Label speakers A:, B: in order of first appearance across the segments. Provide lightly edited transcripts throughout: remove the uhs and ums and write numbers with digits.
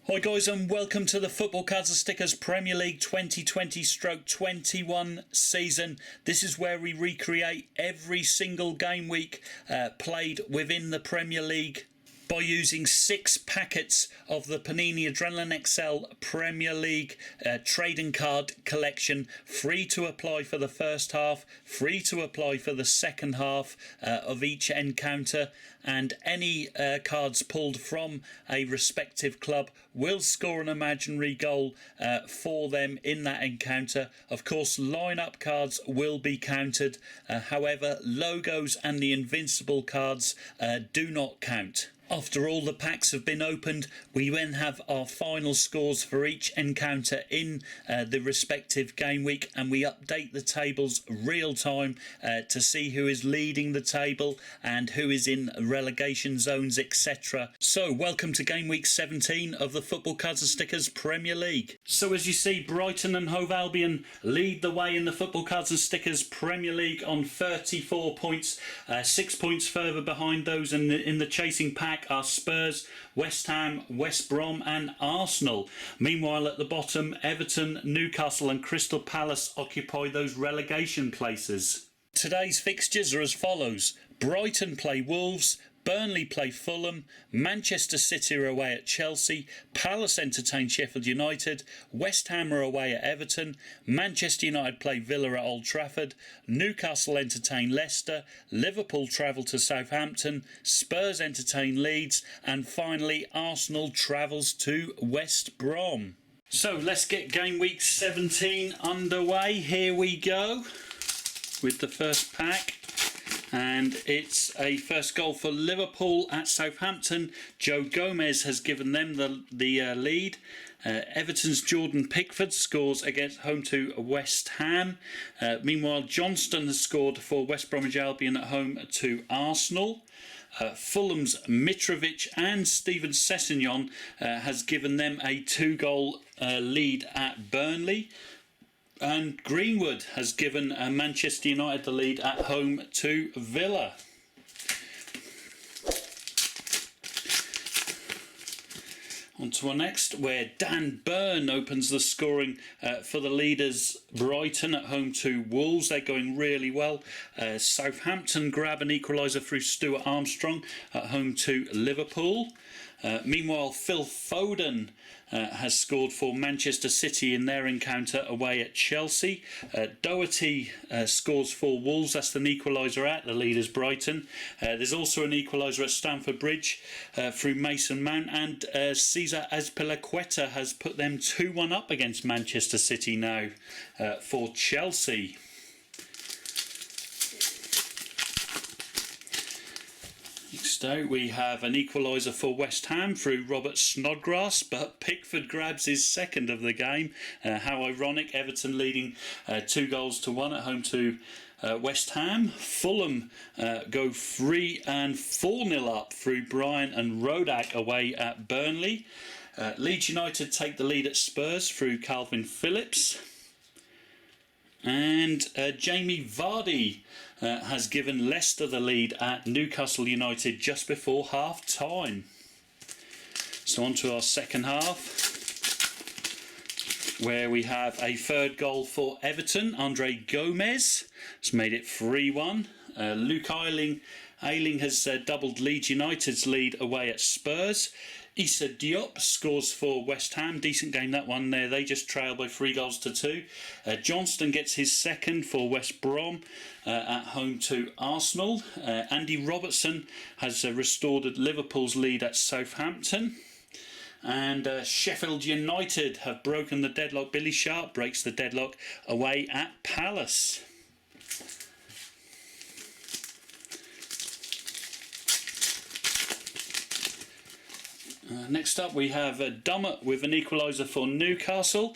A: Hi guys, and welcome to the Football Cards and Stickers Premier League 2020/21 season. This is where we recreate every single game week played within the Premier League by using 6 packets of the Panini Adrenalyn XL Premier League trading card collection, free to apply for the first half, free to apply for the second half of each encounter, and any cards pulled from a respective club will score an imaginary goal for them in that encounter. Of course, line-up cards will be counted, however, logos and the invincible cards do not count. After all the packs have been opened, we then have our final scores for each encounter in the respective game week, and we update the tables real time to see who is leading the table and who is in relegation zones, etc. So welcome to game week 17 of the Football Cards and Stickers Premier League. So as you see, Brighton and Hove Albion lead the way in the Football Cards and Stickers Premier League on 34 points. 6 points further behind those in the chasing pack are Spurs, West Ham, West Brom and Arsenal. Meanwhile, at the bottom, Everton, Newcastle and Crystal Palace occupy those relegation places. Today's fixtures are as follows. Brighton play Wolves, Burnley play Fulham, Manchester City are away at Chelsea, Palace entertain Sheffield United, West Ham are away at Everton, Manchester United play Villa at Old Trafford, Newcastle entertain Leicester, Liverpool travel to Southampton, Spurs entertain Leeds, and finally Arsenal travels to West Brom. So let's get game week 17 underway. Here we go with the first pack. And it's a first goal for Liverpool at Southampton. Joe Gomez has given them the lead. Everton's Jordan Pickford scores against home to West Ham. Meanwhile, Johnston has scored for West Bromwich Albion at home to Arsenal. Fulham's Mitrovic and Steven Sessegnon has given them a 2-goal lead at Burnley. And Greenwood has given Manchester United the lead at home to Villa. On to our next, where Dan Burn opens the scoring for the leaders Brighton at home to Wolves. They're going really well. Southampton grab an equaliser through Stuart Armstrong at home to Liverpool. Meanwhile, Phil Foden has scored for Manchester City in their encounter away at Chelsea. Doherty scores for Wolves. That's an equaliser at the leaders Brighton. There's also an equaliser at Stamford Bridge through Mason Mount, and Cesar Azpilicueta has put them 2-1 up against Manchester City now for Chelsea. Next out, we have an equaliser for West Ham through Robert Snodgrass, but Pickford grabs his second of the game. How ironic, Everton leading 2-1 at home to West Ham. Fulham go 3 and 4-0 up through Bryant and Rodak away at Burnley. Leeds United take the lead at Spurs through Calvin Phillips. And Jamie Vardy has given Leicester the lead at Newcastle United just before half-time. So on to our second half, where we have a third goal for Everton. Andre Gomez has made it 3-1. Luke Ayling has doubled Leeds United's lead away at Spurs. Issa Diop scores for West Ham. Decent game that one there. They just trail by 3-2. Johnston gets his second for West Brom at home to Arsenal. Andy Robertson has restored Liverpool's lead at Southampton. And Sheffield United have broken the deadlock. Billy Sharp breaks the deadlock away at Palace. Next up, we have Dummett with an equaliser for Newcastle.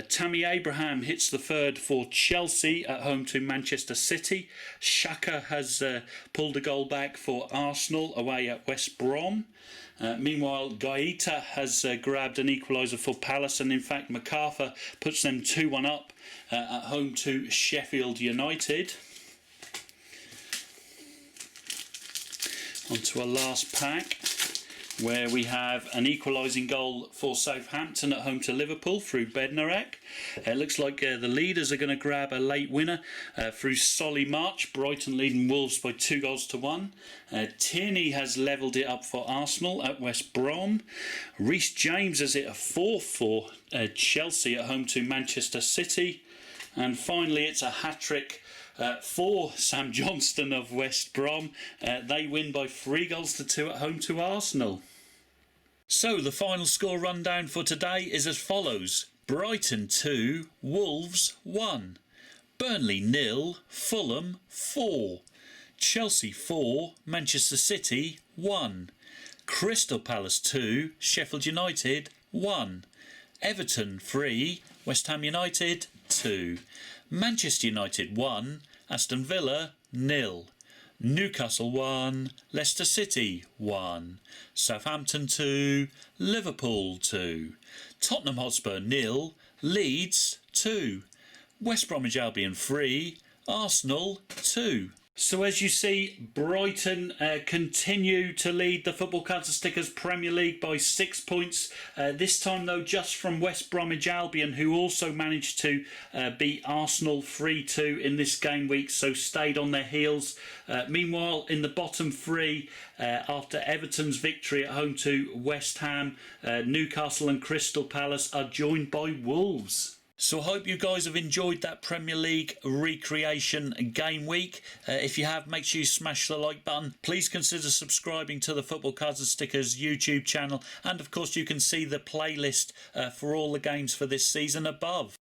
A: Tammy Abraham hits the third for Chelsea at home to Manchester City. Xhaka has pulled a goal back for Arsenal away at West Brom. Meanwhile, Gaeta has grabbed an equaliser for Palace, and in fact MacArthur puts them 2-1 up at home to Sheffield United. On to our last pack. where we have an equalising goal for Southampton at home to Liverpool through Bednarek. It looks like the leaders are going to grab a late winner through Solly March. Brighton leading Wolves by 2-1. Tierney has levelled it up for Arsenal at West Brom. Reece James has hit a 4 for Chelsea at home to Manchester City. And finally, it's a hat-trick for Sam Johnston of West Brom. They win by 3-2 at home to Arsenal. So the final score rundown for today is as follows. Brighton 2, Wolves 1. Burnley 0, Fulham 4. Chelsea 4, Manchester City 1. Crystal Palace 2, Sheffield United 1. Everton 3, West Ham United 2. Manchester United 1, Aston Villa 0. Newcastle 1, Leicester City 1. Southampton 2, Liverpool 2. Tottenham Hotspur 0, Leeds 2. West Bromwich Albion 3, Arsenal 2. So as you see, Brighton continue to lead the Football Cards and Stickers Premier League by 6 points. This time though just from West Bromwich Albion, who also managed to beat Arsenal 3-2 in this game week, so stayed on their heels. Meanwhile, in the bottom three, after Everton's victory at home to West Ham, Newcastle and Crystal Palace are joined by Wolves. So I hope you guys have enjoyed that Premier League recreation game week. If you have, make sure you smash the like button. Please consider subscribing to the Football Cards and Stickers YouTube channel. And of course you can see the playlist for all the games for this season above.